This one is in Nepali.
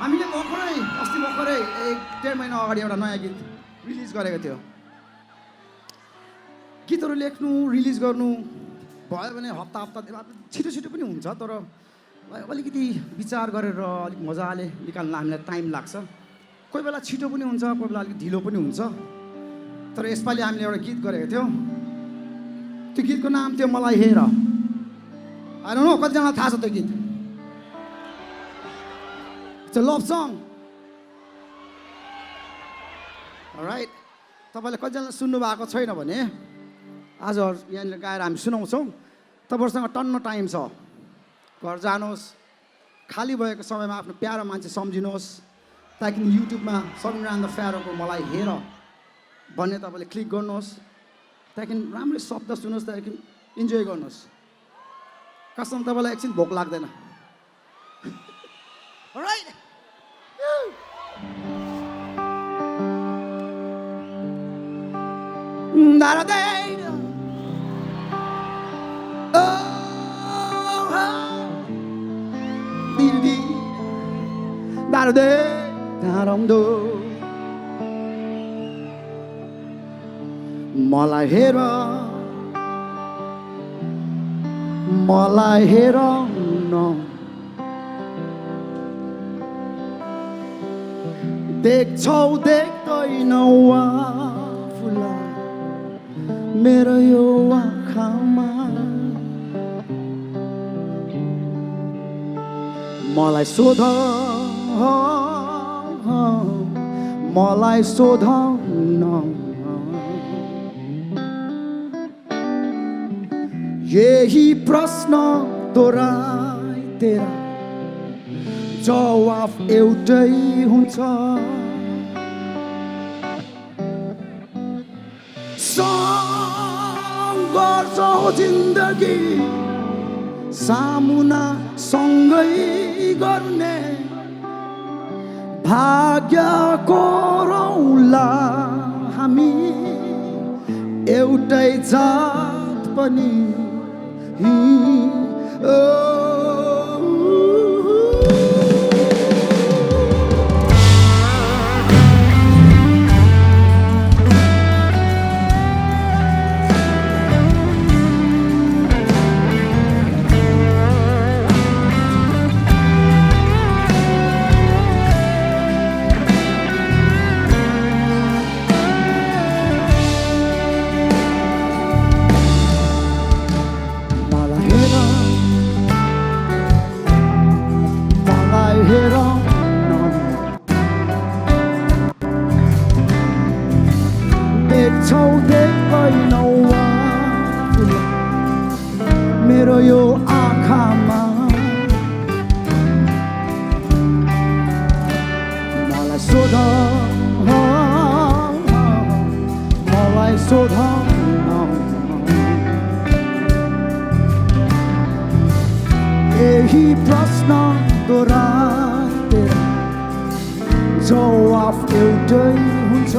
हामीले अस्ति भर्खरै 1.5 महिना अगाडि एउटा नयाँ गीत रिलिज गरेको थियो। गीतहरू लेख्नु रिलिज गर्नु भयो भने हप्ता छिटो छिटो पनि हुन्छ, तर अलिकति विचार गरेर अलिक मजाले निकाल्न हामीलाई टाइम लाग्छ। कोही बेला छिटो पनि हुन्छ, कोही बेला अलिक ढिलो पनि हुन्छ। तर यसपालि हामीले एउटा गीत गरेको थियौँ। त्यो गीतको नाम थियो मलाई हेर। आई डोन्ट नो कतिजनालाई थाहा छ त्यो गीत। It's a love song, right? तपाईँले कतिजना सुन्नु भएको छैन भने आज यहाँनिर गाएर हामी सुनाउँछौँ। तपाईँहरूसँग टन्न टाइम छ, घर जानुहोस्, खाली भएको समयमा आफ्नो प्यारो मान्छे सम्झिनुहोस्, ताकि युट्युबमा समीरा द फ्यारोको मलाई हेर भन्ने तपाईँले क्लिक गर्नुहोस्, त्यहाँदेखि राम्रै शब्द सुन्नुहोस्, त्यहाँदेखि इन्जोय गर्नुहोस्। कसम तपाईँलाई एकछिन भोक लाग्दैन। Alright. मलाई हेर, मलाई हेर न, देख्छौ देख्दैनौ आफूलाई मेरो यो आँखामा। मलाई सोध, मलाई सोध न, यही प्रश्न दोहोऱ्याइ तेरा जवाफ एउटै हुन्छ। सङ्घर्ष हो जिन्दगी, सामुना सँगै गर्ने, भाग्यको रौला हामी एउटै जात पनि। देख्छौ देख्दैनौ आफूलाई मेरो यो आँखामा। मलाई सोध, मलाई सोध न, यही प्रश्न दोहोऱ्याइ तेरा जवाफ एउटै हुन्छ।